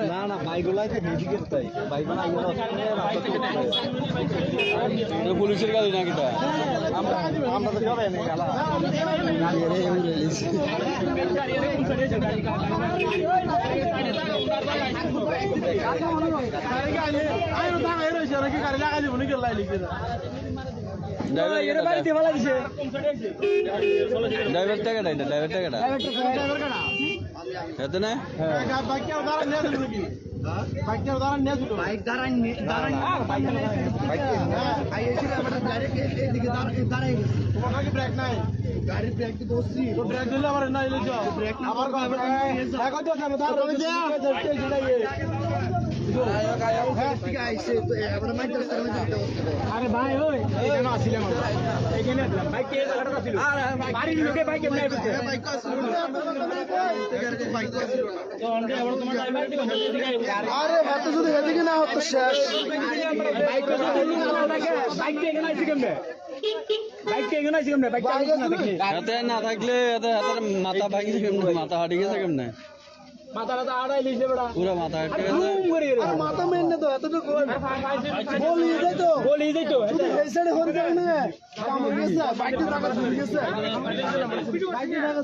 না না বাইকগুলাই তো হেভিকেট তাই বাইক পুলিশের গাড়ি নাকি তা আমরা তো যাবে না গালা ড্রাইভার টাকাটা এটা ড্রাইভার টাকাটা এত না বাইক দাঁড়ান ব্রেক নাই গাড়ির ব্রেক তো বসছি ব্রেক দিলে আমার না এলে ব্রেক আমার আরে ভাই ওই এখানে আসিলাম এখানে আসলাম বাইক কে জায়গাটা ছিল বাড়ির লোকে বাইক এমনি আইছে বাইক আসলো না বাইক আসলো না তো অন্ডে আবার তোমার ড্রাইভার দিবা আরে এত যদি এদিকে না হতো শেষ বাইক তো বললি না লাগে বাইক কে এখানে আইছে কেমনে বাইক কে এখানে আইছে কেমনে বাইক না দেখি হাতে না থাকলে এত হাতের মাথা ভাঙিছে কেমনে মাথা হাঁটি গেছে কেমনে মাথাটা আড়াই লিখছে বড়া পুরো মাথা হেঁটে গেছে আর মাথা মেনে তো এতটুকু বলি যাই তো এই সাইডে হরে যাবে না কাম হয়ে গেছে বাইকটা টাকা ঘুরে গেছে বাইকটা টাকা